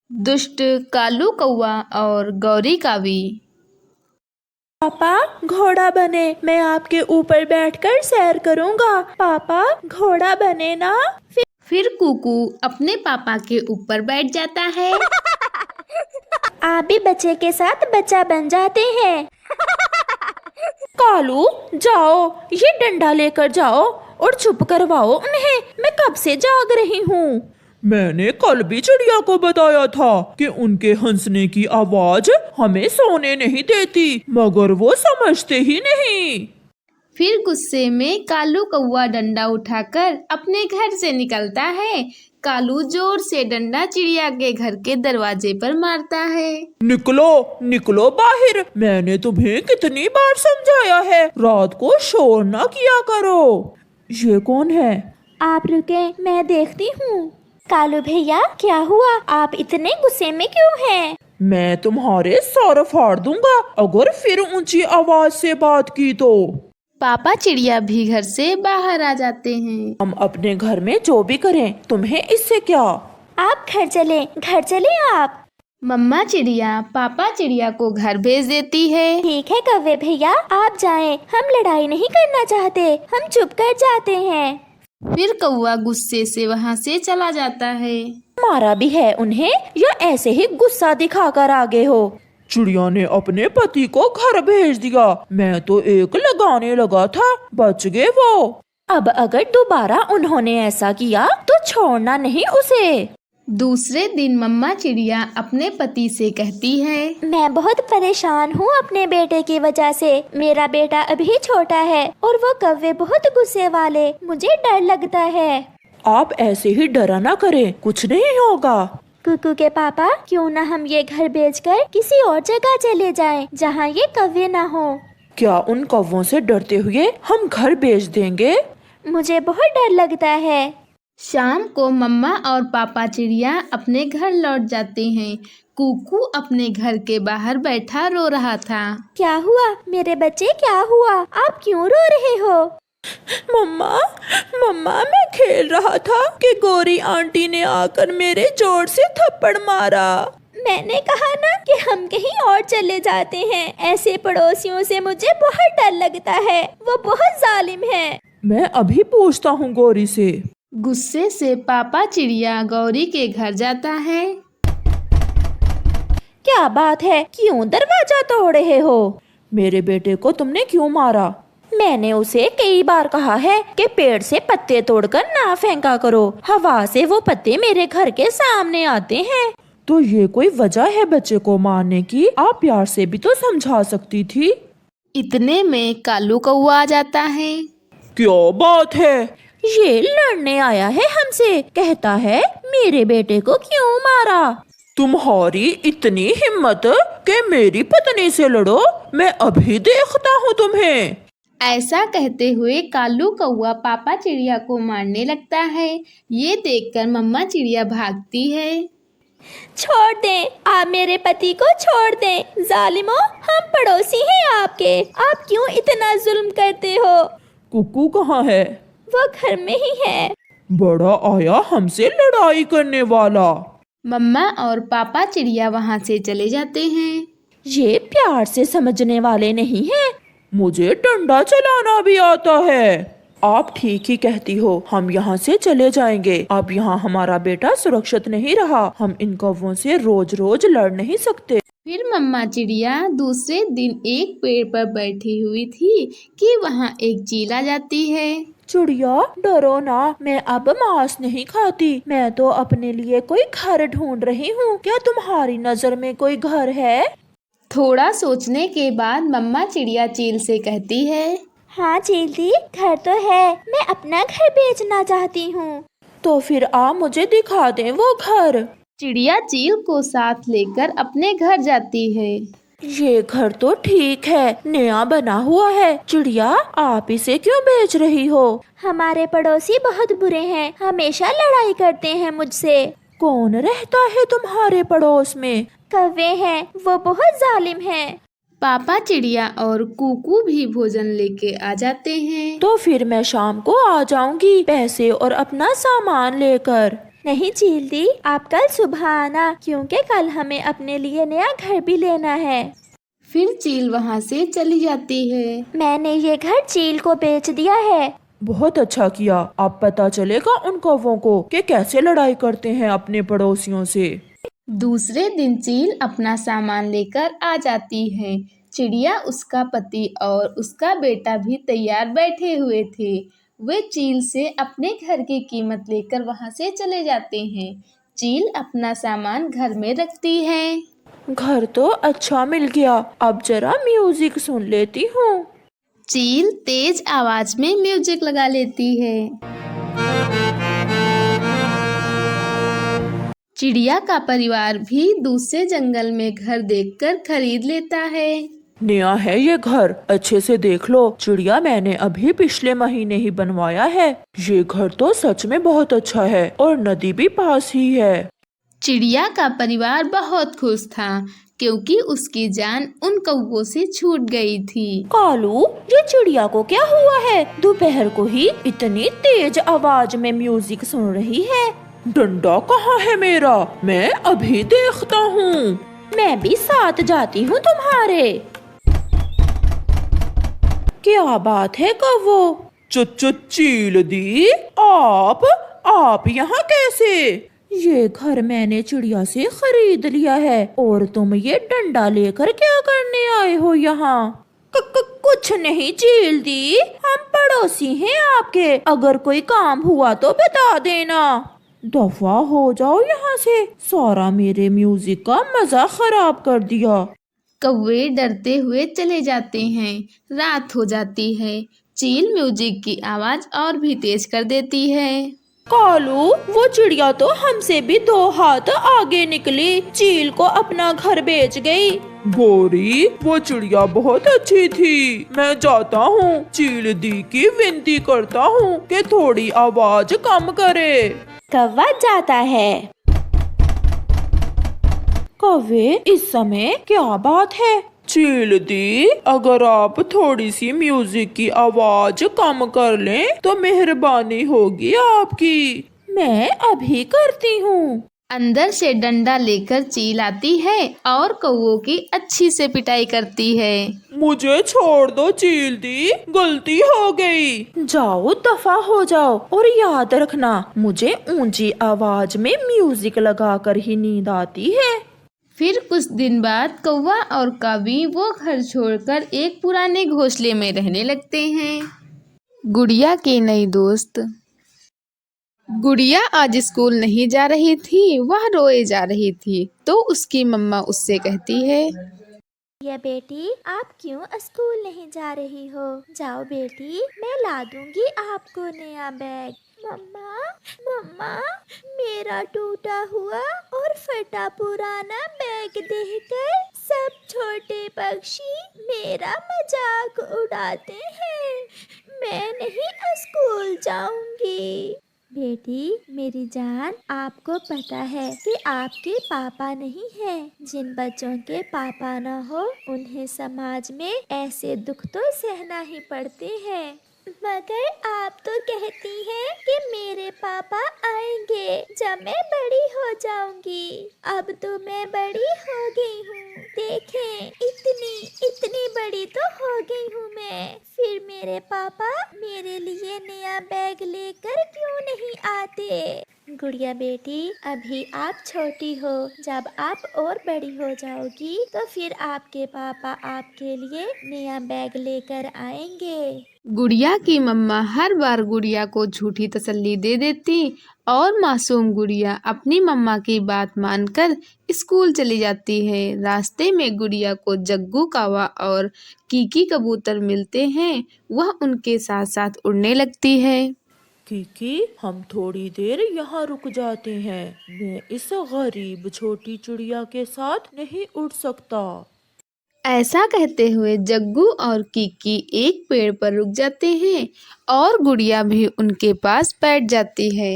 दुष्ट कालू कौआ और गौरी कावी। पापा घोड़ा बने, मैं आपके ऊपर बैठकर सैर करूंगा। पापा घोड़ा बने ना। फिर कुकू अपने पापा के ऊपर बैठ जाता है। आप भी बच्चे के साथ बच्चा बन जाते हैं। कालू जाओ, ये डंडा लेकर जाओ और चुप करवाओ उन्हें। मैं कब से जाग रही हूँ। मैंने कल भी चिड़िया को बताया था कि उनके हंसने की आवाज हमें सोने नहीं देती, मगर वो समझते ही नहीं। फिर गुस्से में कालू कौआ डंडा उठाकर अपने घर से निकलता है। कालू जोर से डंडा चिड़िया के घर के दरवाजे पर मारता है। निकलो निकलो बाहर, मैंने तुम्हें कितनी बार समझाया है रात को शोर ना किया करो। ये कौन है? आप रुके, मैं देखती हूँ। कालू भैया क्या हुआ, आप इतने गुस्से में क्यों हैं? मैं तुम्हारे सर फाड़ दूंगा अगर फिर ऊंची आवाज से बात की तो। पापा चिड़िया भी घर से बाहर आ जाते हैं। हम अपने घर में जो भी करें तुम्हें इससे क्या। आप घर चले आप। मम्मा चिड़िया पापा चिड़िया को घर भेज देती है। ठीक है कौवे भैया, आप जाएं, हम लड़ाई नहीं करना चाहते, हम चुप कर जाते हैं। फिर कौआ गुस्से से वहाँ से चला जाता है। मारा भी है उन्हें या ऐसे ही गुस्सा दिखाकर आगे हो? चिड़िया ने अपने पति को घर भेज दिया, मैं तो एक लगाने लगा था, बच गए वो। अब अगर दोबारा उन्होंने ऐसा किया तो छोड़ना नहीं उसे। दूसरे दिन मम्मा चिड़िया अपने पति से कहती है, मैं बहुत परेशान हूँ अपने बेटे की वजह से। मेरा बेटा अभी छोटा है और वो कौवे बहुत गुस्से वाले, मुझे डर लगता है। आप ऐसे ही डरा ना करें, कुछ नहीं होगा। कुकू के पापा क्यों ना हम ये घर बेचकर किसी और जगह चले जाएं, जहाँ ये कौवे ना हो। क्या उन कौवों से डरते हुए हम घर बेच देंगे? मुझे बहुत डर लगता है। शाम को मम्मा और पापा चिड़िया अपने घर लौट जाते हैं। कुकू अपने घर के बाहर बैठा रो रहा था। क्या हुआ मेरे बच्चे, क्या हुआ, आप क्यों रो रहे हो? मम्मा मम्मा मैं खेल रहा था कि गौरी आंटी ने आकर मेरे जोर से थप्पड़ मारा। मैंने कहा ना कि हम कहीं और चले जाते हैं, ऐसे पड़ोसियों से मुझे बहुत डर लगता है, वो बहुत जालिम है। मैं अभी पूछता हूँ गौरी से। गुस्से से पापा चिड़िया गौरी के घर जाता है। क्या बात है, क्यों दरवाजा तोड़ रहे हो? मेरे बेटे को तुमने क्यों मारा? मैंने उसे कई बार कहा है कि पेड़ से पत्ते तोड़कर ना फेंका करो, हवा से वो पत्ते मेरे घर के सामने आते हैं। तो ये कोई वजह है बच्चे को मारने की? आप प्यार से भी तो समझा सकती थी। इतने में कालू कौआ आ जाता है। क्या बात है? ये लड़ने आया है हमसे, कहता है मेरे बेटे को क्यों मारा। तुम्हारी इतनी हिम्मत कि मेरी पत्नी से लड़ो, मैं अभी देखता हूँ तुम्हें। ऐसा कहते हुए कालू कौआ पापा चिड़िया को मारने लगता है। ये देखकर मम्मा चिड़िया भागती है। छोड़ दें, आप मेरे पति को छोड़ दें। जालिमों, हम पड़ोसी हैं आपके, आप क्यों इतना जुल्म करते हो? कुकू कहाँ है? वो घर में ही है। बड़ा आया हमसे लड़ाई करने वाला। मम्मा और पापा चिड़िया वहाँ से चले जाते हैं। ये प्यार से समझने वाले नहीं हैं। मुझे डंडा चलाना भी आता है। आप ठीक ही कहती हो, हम यहाँ से चले जाएंगे। अब यहाँ हमारा बेटा सुरक्षित नहीं रहा, हम इन कौवों से रोज रोज लड़ नहीं सकते। फिर मम्मा चिड़िया दूसरे दिन एक पेड़ पर बैठी हुई थी कि वहाँ एक चील आ जाती है। चिड़िया डरो ना, मैं अब मांस नहीं खाती, मैं तो अपने लिए कोई घर ढूंढ रही हूँ। क्या तुम्हारी नजर में कोई घर है? थोड़ा सोचने के बाद मम्मा चिड़िया चील से कहती है, हाँ चील दी, घर तो है, मैं अपना घर बेचना चाहती हूँ। तो फिर आप मुझे दिखा दें वो घर। चिड़िया चील को साथ लेकर अपने घर जाती है। ये घर तो ठीक है, नया बना हुआ है। चिड़िया आप इसे क्यों बेच रही हो? हमारे पड़ोसी बहुत बुरे हैं, हमेशा लड़ाई करते हैं मुझसे। कौन रहता है तुम्हारे पड़ोस में? कौवे हैं, वो बहुत जालिम हैं। पापा चिड़िया और कुकू भी भोजन लेके आ जाते हैं। तो फिर मैं शाम को आ जाऊंगी पैसे और अपना सामान लेकर। नहीं चील दी, आप कल सुबह आना, क्योंकि कल हमें अपने लिए नया घर भी लेना है। फिर चील वहाँ से चली जाती है। मैंने ये घर चील को बेच दिया है। बहुत अच्छा किया। अब पता चलेगा उन कौवों को कि कैसे लड़ाई करते हैं अपने पड़ोसियों से। दूसरे दिन चील अपना सामान लेकर आ जाती है। चिड़िया, उसका पति और उसका बेटा भी तैयार बैठे हुए थे। वे चील से अपने घर की कीमत लेकर वहां से चले जाते हैं। चील अपना सामान घर में रखती है। घर तो अच्छा मिल गया, अब जरा म्यूजिक सुन लेती हूँ। चील तेज आवाज में म्यूजिक लगा लेती है। चिड़िया का परिवार भी दूसरे जंगल में घर देखकर खरीद लेता है। नया है ये घर, अच्छे से देख लो। चिड़िया, मैंने अभी पिछले महीने ही बनवाया है। ये घर तो सच में बहुत अच्छा है और नदी भी पास ही है। चिड़िया का परिवार बहुत खुश था, क्योंकि उसकी जान उन कौवों से छूट गई थी। कालू, ये चिड़िया को क्या हुआ है? दोपहर को ही इतनी तेज आवाज में म्यूजिक सुन रही है। डंडा कहाँ है मेरा? मैं अभी देखता हूँ। मैं भी साथ जाती हूँ तुम्हारे। क्या बात है कौवो? चील दी, आप यहाँ कैसे? ये घर मैंने चिड़िया से खरीद लिया है और तुम ये डंडा लेकर क्या करने आए हो यहाँ? कुछ नहीं चील दी, हम पड़ोसी हैं आपके। अगर कोई काम हुआ तो बता देना। दफा हो जाओ यहाँ से, सारा मेरे म्यूजिक का मजा खराब कर दिया। कौवे डरते हुए चले जाते हैं। रात हो जाती है। चील म्यूजिक की आवाज और भी तेज कर देती है। कालू, वो चिड़िया तो हमसे भी 2 हाथ आगे निकली, चील को अपना घर बेच गई। गोरी, वो चिड़िया बहुत अच्छी थी। मैं जाता हूँ, चील दी की विनती करता हूँ कि थोड़ी आवाज कम करे। कौवा जाता है। कौवे, इस समय क्या बात है? चील दी, अगर आप थोड़ी सी म्यूजिक की आवाज कम कर लें तो मेहरबानी होगी आपकी। मैं अभी करती हूँ। अंदर से डंडा लेकर चील आती है और कौवों की अच्छी से पिटाई करती है। मुझे छोड़ दो चील दी, गलती हो गई। जाओ, दफा हो जाओ और याद रखना, मुझे ऊंची आवाज में म्यूजिक लगाकर ही नींद आती है। फिर कुछ दिन बाद कौवा और कावी वो घर छोड़कर एक पुराने घोंसले में रहने लगते हैं। गुड़िया की नई दोस्त। गुड़िया आज स्कूल नहीं जा रही थी, वह रोए जा रही थी। तो उसकी मम्मा उससे कहती है, ये बेटी, आप क्यों स्कूल नहीं जा रही हो? जाओ बेटी, मैं ला दूंगी आपको नया बैग। मम्मा, मम्मा, मेरा टूटा हुआ और फटा पुराना बैग देखकर सब छोटे पक्षी मेरा मजाक उड़ाते हैं। मैं नहीं स्कूल जाऊंगी। बेटी मेरी जान, आपको पता है कि आपके पापा नहीं हैं। जिन बच्चों के पापा न हो उन्हें समाज में ऐसे दुख तो सहना ही पड़ते हैं। मगर आप तो कहती हैं कि मेरे पापा आएंगे जब मैं बड़ी हो जाऊंगी। अब तो मैं बड़ी हो गई हूँ। देखें, इतनी बड़ी तो हो गई हूँ मैं। फिर मेरे पापा मेरे लिए नया बैग लेकर क्यों नहीं आते? गुड़िया बेटी, अभी आप छोटी हो। जब आप और बड़ी हो जाओगी तो फिर आपके पापा आपके लिए नया बैग लेकर आएंगे। गुड़िया की मम्मा हर बार गुड़िया को झूठी तसल्ली दे देती और मासूम गुड़िया अपनी मम्मा की बात मानकर स्कूल चली जाती है। रास्ते में गुड़िया को जग्गू, कावा और कीकी कबूतर मिलते हैं। वह उनके साथ साथ उड़ने लगती है। कीकी, हम थोड़ी देर यहाँ रुक जाते हैं। मैं इस गरीब छोटी चिड़िया के साथ नहीं उड़ सकता। ऐसा कहते हुए जग्गू और कीकी एक पेड़ पर रुक जाते हैं और गुड़िया भी उनके पास बैठ जाती है।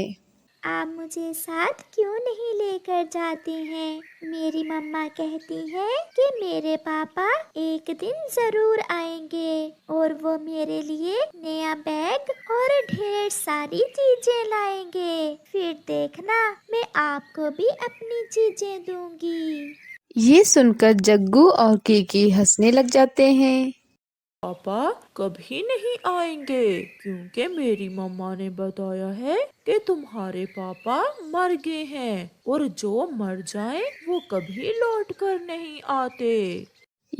आप मुझे साथ क्यों नहीं लेकर जाते हैं? मेरी मम्मा कहती है कि मेरे पापा एक दिन जरूर आएंगे और वो मेरे लिए नया बैग और ढेर सारी चीजें लाएंगे। फिर देखना मैं आपको भी अपनी चीजें दूंगी। ये सुनकर जग्गू और कीकी हंसने लग जाते हैं। पापा कभी नहीं आएंगे क्योंकि मेरी मम्मा ने बताया है कि तुम्हारे पापा मर गए हैं और जो मर जाए वो कभी लौट कर नहीं आते।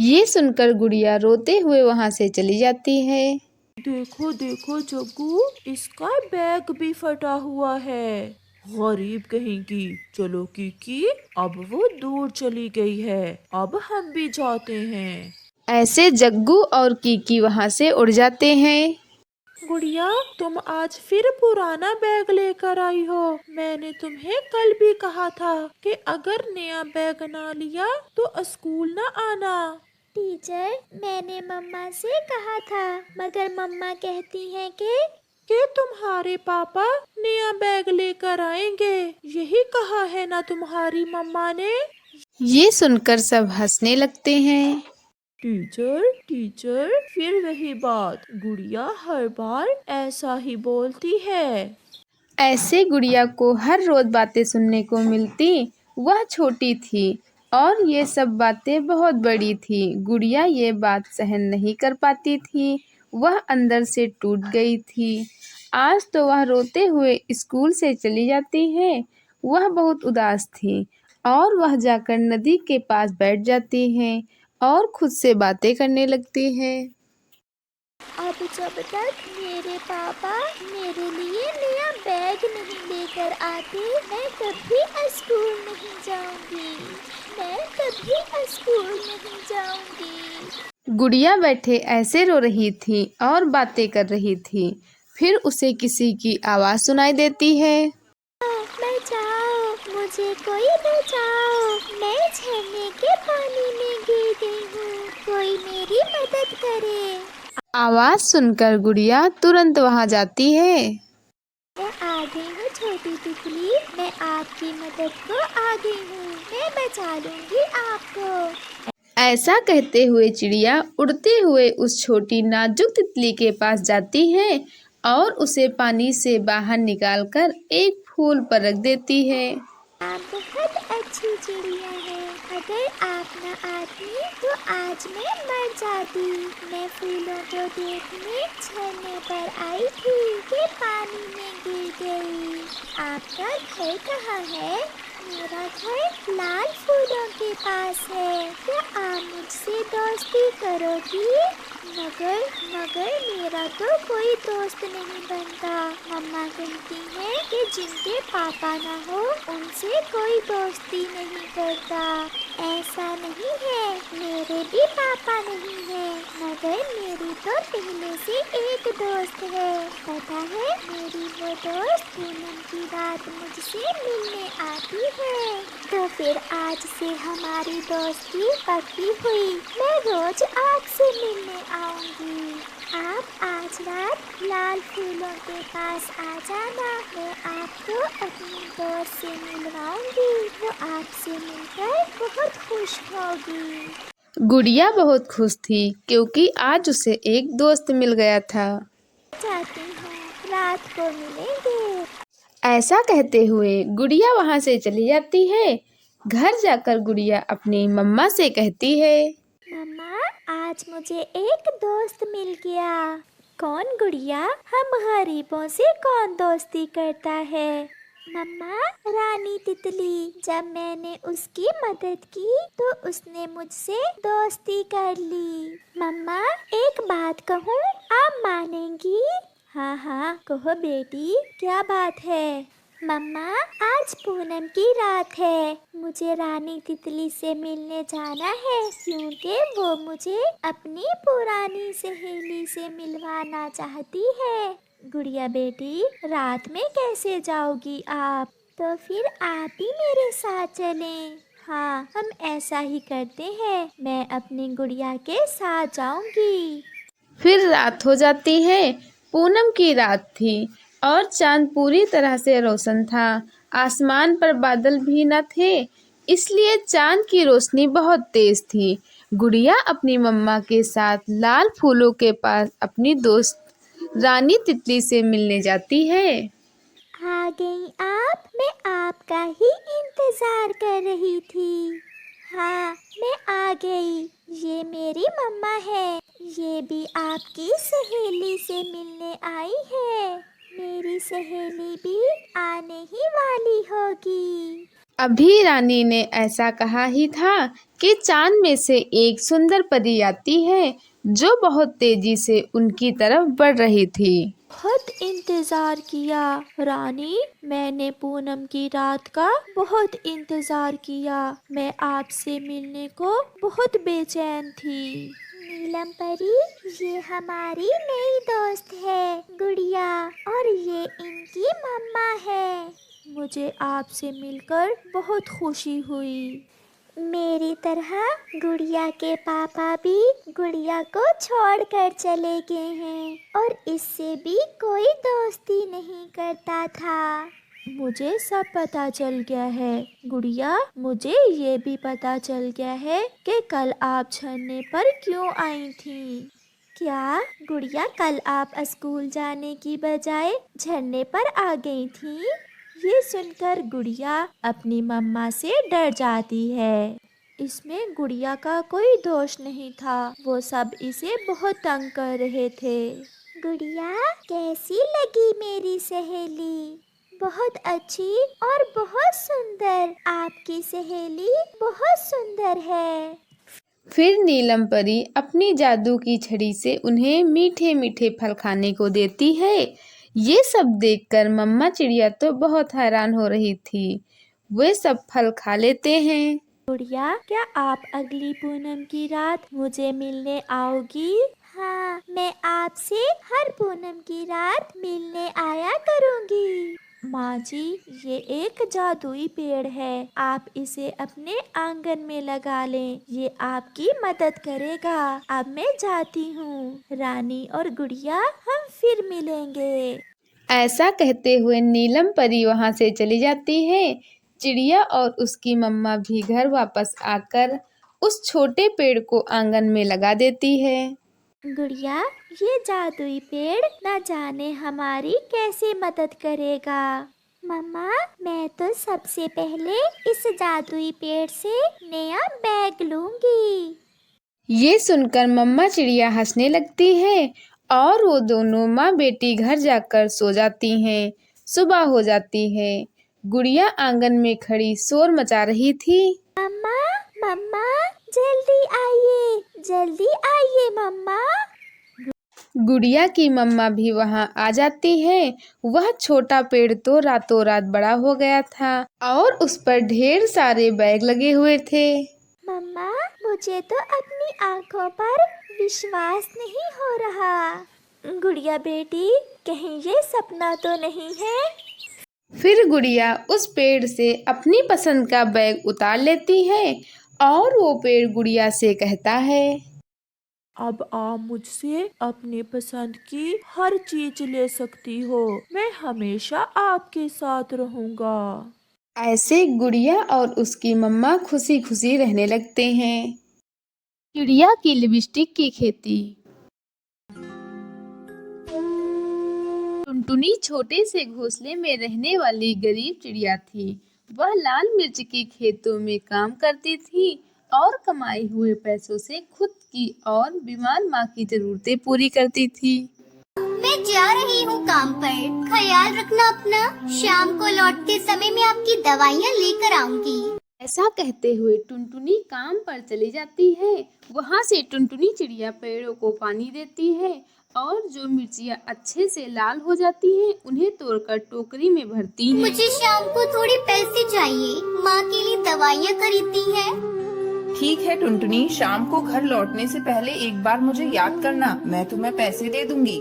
ये सुनकर गुड़िया रोते हुए वहाँ से चली जाती है। देखो देखो जग्गू, इसका बैग भी फटा हुआ है। गरीब कहीं की। चलो कीकी, अब वो दूर चली गई है, अब हम भी जाते हैं। ऐसे जग्गू और कीकी वहाँ से उड़ जाते हैं। गुड़िया, तुम आज फिर पुराना बैग लेकर आई हो। मैंने तुम्हें कल भी कहा था कि अगर नया बैग ना लिया तो स्कूल ना आना। टीचर, मैंने मम्मा से कहा था, मगर मम्मा कहती हैं कि तुम्हारे पापा नया बैग लेकर आएंगे। यही कहा है ना तुम्हारी मम्मा ने। ये सुनकर सब हंसने लगते हैं। टीचर टीचर, फिर वही बात, गुड़िया हर बार ऐसा ही बोलती है। ऐसे गुड़िया को हर रोज बातें सुनने को मिलती। वह छोटी थी और ये सब बातें बहुत बड़ी थी। गुड़िया ये बात सहन नहीं कर पाती थी। वह अंदर से टूट गई थी। आज तो वह रोते हुए स्कूल से चली जाती है। वह बहुत उदास थी और वह जाकर नदी के पास बैठ जाती है और खुद से बातें करने लगती है। अब जब तक मेरे पापा मेरे लिए नया बैग नहीं लेकर आते, मैं कभी स्कूल नहीं जाऊंगी। मैं कभी स्कूल नहीं जाऊंगी। गुड़िया बैठे ऐसे रो रही थी और बातें कर रही थी। फिर उसे किसी की आवाज़ सुनाई देती है। बचाओ, मुझे कोई बचाओ। मैं झरने के पानी में गिर गई हूँ, कोई मेरी मदद करे। आवाज़ सुनकर गुड़िया तुरंत वहाँ जाती है। मैं आ गई हूँ छोटी तितली, मैं आपकी मदद को आ गई हूँ। मैं बचा लूंगी आपको। ऐसा कहते हुए चिड़िया उड़ते हुए उस छोटी नाजुक तितली के पास जाती है और उसे पानी से बाहर निकालकर एक फूल पर रख देती है। आप बहुत अच्छी चिड़िया है। अगर आप न आती तो आज मैं मर जाती। मैं फूलों को देखने झरने पर आई थी कि पानी में गिर गई। आपका घर कहाँ है? मेरा घर लाल फूलों के पास है। क्या आप मुझसे दोस्ती करोगी? मगर मगर मेरा तो कोई दोस्त नहीं बनता। मम्मा कहती है कि जिनके पापा ना हो उनसे कोई दोस्ती नहीं करता। ऐसा नहीं है, मेरे भी पापा नहीं है, मगर मेरी तो पहले से एक दोस्त है। पता है, मेरी वो दोस्त पूनम की रात मुझसे मिलने आती है। तो फिर आज से हमारी दोस्ती पक्की हुई। मैं रोज आपसे मिलने आऊंगी। आप आज रात लाल फूलों के पास आ जाना। मैं आपको अपनी दोस्त से मिलवाऊंगी। वो आपसे मिलकर बहुत खुश होगी। गुड़िया बहुत खुश थी क्योंकि आज उसे एक दोस्त मिल गया था। जाती हूँ, रात को मिलेंगे। ऐसा कहते हुए गुड़िया वहाँ से चली जाती है। घर जाकर गुड़िया अपनी मम्मा से कहती है, मम्मा, आज मुझे एक दोस्त मिल गया। कौन गुड़िया? हम गरीबों से कौन दोस्ती करता है? मम्मा, रानी तितली। जब मैंने उसकी मदद की तो उसने मुझसे दोस्ती कर ली। मम्मा, एक बात कहूँ, आप मानेंगी? हाँ हाँ कहो बेटी, क्या बात है? मम्मा, आज पूनम की रात है। मुझे रानी तितली से मिलने जाना है क्योंकि वो मुझे अपनी पुरानी सहेली से मिलवाना चाहती है। गुड़िया बेटी, रात में कैसे जाओगी आप? तो फिर आप भी मेरे साथ चलें। हाँ, हम ऐसा ही करते हैं। मैं अपनी गुड़िया के साथ जाऊंगी। फिर रात हो जाती है। पूनम की रात थी और चांद पूरी तरह से रोशन था। आसमान पर बादल भी न थे, इसलिए चांद की रोशनी बहुत तेज थी। गुड़िया अपनी मम्मा के साथ लाल फूलों के पास अपनी दोस्त रानी तितली से मिलने जाती है। आ गई आप, मैं आपका ही इंतजार कर रही थी। हाँ, मैं आ गई। ये मेरी मम्मा है, ये भी आपकी सहेली से मिलने आई है। मेरी सहेली भी आने ही वाली होगी। अभी रानी ने ऐसा कहा ही था कि चांद में से एक सुंदर परी आती है, जो बहुत तेजी से उनकी तरफ बढ़ रही थी। बहुत इंतजार किया रानी, मैंने पूनम की रात का बहुत इंतजार किया। मैं आपसे मिलने को बहुत बेचैन थी। नीलम परी, ये हमारी नई दोस्त है गुड़िया, और ये इनकी मम्मा है। मुझे आपसे मिलकर बहुत खुशी हुई। मेरी तरह गुड़िया के पापा भी गुड़िया को छोड़कर चले गए हैं, और इससे भी कोई दोस्ती नहीं करता था। मुझे सब पता चल गया है गुड़िया, मुझे ये भी पता चल गया है कि कल आप झरने पर क्यों आई थी। क्या गुड़िया, कल आप स्कूल जाने की बजाय झरने पर आ गई थी? ये सुनकर गुड़िया अपनी मम्मा से डर जाती है। इसमें गुड़िया का कोई दोष नहीं था, वो सब इसे बहुत तंग कर रहे थे। गुड़िया, कैसी लगी मेरी सहेली? बहुत अच्छी और बहुत सुंदर। आपकी सहेली बहुत सुंदर है। फिर नीलम परी अपनी जादू की छड़ी से उन्हें मीठे मीठे फल खाने को देती है। ये सब देखकर मम्मा चिड़िया तो बहुत हैरान हो रही थी। वे सब फल खा लेते हैं। गुड़िया, क्या आप अगली पूनम की रात मुझे मिलने आओगी? हाँ, मैं आपसे हर पूनम की रात मिलने आया करूँगी। माँ जी, ये एक जादुई पेड़ है, आप इसे अपने आंगन में लगा लें, ये आपकी मदद करेगा। अब मैं जाती हूँ। रानी और गुड़िया, हम फिर मिलेंगे। ऐसा कहते हुए नीलम परी वहां से चली जाती है। चिड़िया और उसकी मम्मा भी घर वापस आकर उस छोटे पेड़ को आंगन में लगा देती है। गुड़िया, ये जादुई पेड़ न जाने हमारी कैसे मदद करेगा। मम्मा, मैं तो सबसे पहले इस जादुई पेड़ से नया बैग लूंगी। ये सुनकर मम्मा चिड़िया हंसने लगती है और वो दोनों माँ बेटी घर जाकर सो जाती हैं। सुबह हो जाती है। गुड़िया आंगन में खड़ी शोर मचा रही थी। मम्मा, मम्मा, जल्दी आइए मम्मा। गुड़िया की मम्मा भी वहां आ जाती है। वह छोटा पेड़ तो रातों रात बड़ा हो गया था और उस पर ढेर सारे बैग लगे हुए थे। मम्मा, मुझे तो अपनी आंखों पर विश्वास नहीं हो रहा। गुड़िया बेटी, कहीं ये सपना तो नहीं है? फिर गुड़िया उस पेड़ से अपनी पसंद का बैग उतार लेती है और वो पेड़ गुड़िया से कहता है, अब आप मुझसे अपनी पसंद की हर चीज ले सकती हो, मैं हमेशा आपके साथ रहूंगा। ऐसे गुड़िया और उसकी मम्मा खुशी खुशी रहने लगते हैं। चिड़िया की लिपस्टिक की खेती। टुनटुनी छोटे से घोंसले में रहने वाली गरीब चिड़िया थी। वह लाल मिर्च की खेतों में काम करती थी और कमाए हुए पैसों से खुद की और बीमार माँ की जरूरतें पूरी करती थी। मैं जा रही हूँ काम पर, ख्याल रखना अपना। शाम को लौटते समय मैं आपकी दवाइयाँ लेकर आऊंगी। ऐसा कहते हुए टुनटुनी काम पर चली जाती है। वहाँ से टुनटुनी चिड़िया पेड़ों को पानी देती है और जो मिर्चियाँ अच्छे से लाल हो जाती हैं, उन्हें तोड़कर टोकरी में भरती है। मुझे शाम को थोड़े पैसे चाहिए, माँ के लिए दवाइयाँ खरीदनी है। ठीक है टुनटुनी, शाम को घर लौटने से पहले एक बार मुझे याद करना, मैं तुम्हें पैसे दे दूंगी।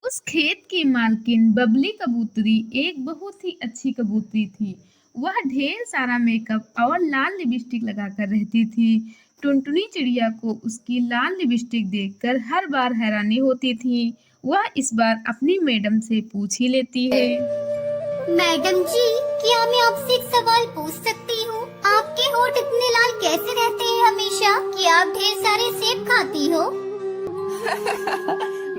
उस खेत की मालकिन बबली कबूतरी एक बहुत ही अच्छी कबूतरी थी। वह ढेर सारा मेकअप और लाल लिपस्टिक लगाकर रहती थी। टुनटुनी चिड़िया को उसकी लाल लिपस्टिक देखकर हर बार हैरानी होती थी। वह इस बार अपनी मैडम से पूछ ही लेती है। मैडम जी, क्या मैं आपसे एक सवाल पूछ सकती हूँ? आपके होठ इतने लाल कैसे रहते हैं हमेशा? क्या आप ढेर सारे सेब खाती हो?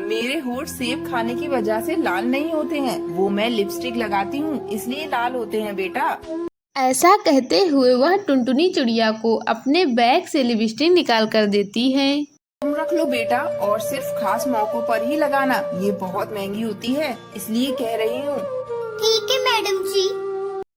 मेरे होठ सेब खाने की वजह से लाल नहीं होते हैं, वो मैं लिपस्टिक लगाती हूँ इसलिए लाल होते हैं बेटा। ऐसा कहते हुए वह टुनटुनी चिड़िया को अपने बैग से लिपस्टिक निकाल कर देती है। तुम रख लो बेटा, और सिर्फ खास मौकों पर ही लगाना, ये बहुत महंगी होती है इसलिए कह रही हूँ। ठीक है मैडम जी।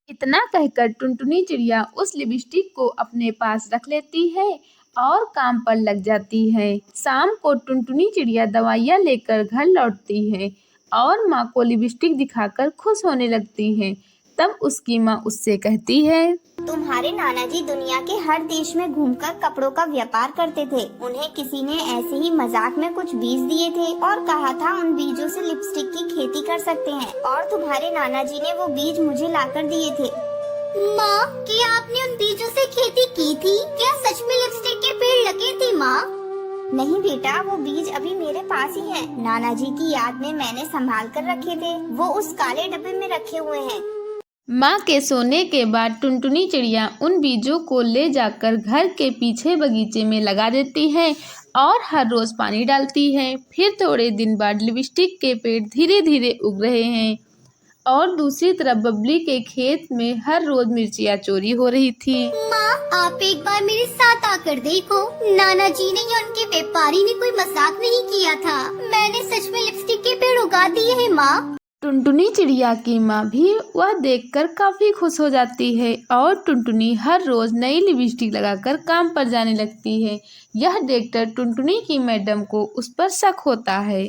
इतना कहकर टुनटुनी चिड़िया उस लिपस्टिक को अपने पास रख लेती है और काम पर लग जाती है। शाम को टुनटुनी चिड़िया दवाइयाँ लेकर घर लौटती है और माँ को लिपस्टिक दिखाकर खुश होने लगती है। तब उसकी माँ उससे कहती है, तुम्हारे नाना जी दुनिया के हर देश में घूमकर कपड़ों का व्यापार करते थे। उन्हें किसी ने ऐसे ही मजाक में कुछ बीज दिए थे और कहा था उन बीजों से लिपस्टिक की खेती कर सकते हैं, और तुम्हारे नाना जी ने वो बीज मुझे लाकर दिए थे। माँ, क्या आपने उन बीजों से खेती की थी? क्या सच में लिपस्टिक के पेड़ लगे थे माँ? नहीं बेटा, वो बीज अभी मेरे पास ही हैं। नाना जी की याद में मैंने संभाल कर रखे थे, वो उस काले डब्बे में रखे हुए हैं। माँ के सोने के बाद टुनटुनी चिड़िया उन बीजों को ले जाकर घर के पीछे बगीचे में लगा देती है और हर रोज पानी डालती है। फिर थोड़े दिन बाद लिपस्टिक के पेड़ धीरे धीरे उग रहे हैं और दूसरी तरफ बबली के खेत में हर रोज मिर्चियाँ चोरी हो रही थी। माँ, आप एक बार मेरे साथ आकर देखो। नाना जी ने या उनके व्यापारी ने कोई मजाक नहीं किया था। मैंने सच में लिपस्टिक के पेड़ उगा दिए हैं माँ। टुनटुनी चिड़िया की माँ भी वह देखकर काफी खुश हो जाती है और टुनटुनी हर रोज नई लिपस्टिक लगाकर काम पर जाने लगती है। यह देखकर टुनटुनी की मैडम को उस पर शक होता है।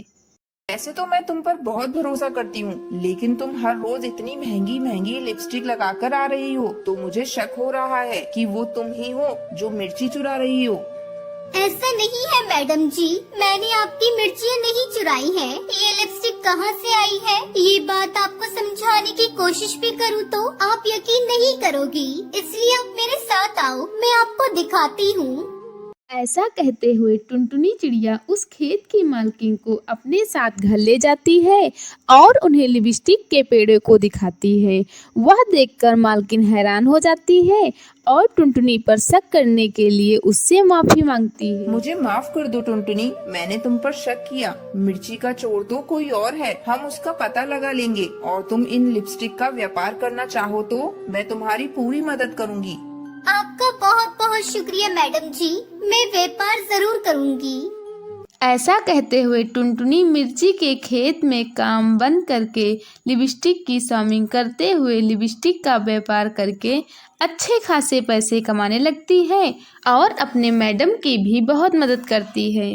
वैसे तो मैं तुम पर बहुत भरोसा करती हूँ, लेकिन तुम हर रोज इतनी महंगी महंगी लिपस्टिक लगाकर आ रही हो, तो मुझे शक हो रहा है कि वो तुम ही हो जो मिर्ची चुरा रही हो। ऐसा नहीं है मैडम जी, मैंने आपकी मिर्चियाँ नहीं चुराई है। ये लिपस्टिक कहाँ से आई है, ये बात आपको समझाने की कोशिश भी करूँ तो आप यकीन नहीं करोगी। इसलिए आप मेरे साथ आओ, मैं आपको दिखाती हूँ। ऐसा कहते हुए टुनटुनी चिड़िया उस खेत की मालकिन को अपने साथ घर ले जाती है और उन्हें लिपस्टिक के पेड़ों को दिखाती है। वह देखकर मालकिन हैरान हो जाती है और टुनटुनी पर शक करने के लिए उससे माफी मांगती है। मुझे माफ कर दो टुनटुनी, मैंने तुम पर शक किया। मिर्ची का चोर तो कोई और है, हम उसका पता लगा लेंगे। और तुम इन लिपस्टिक का व्यापार करना चाहो तो मैं तुम्हारी पूरी मदद करूँगी। आपका बहुत बहुत शुक्रिया मैडम जी, मैं व्यापार जरूर करूँगी। ऐसा कहते हुए टुनटुनी मिर्ची के खेत में काम बंद करके लिपस्टिक की शॉपिंग करते हुए लिपस्टिक का व्यापार करके अच्छे खासे पैसे कमाने लगती है और अपने मैडम की भी बहुत मदद करती है।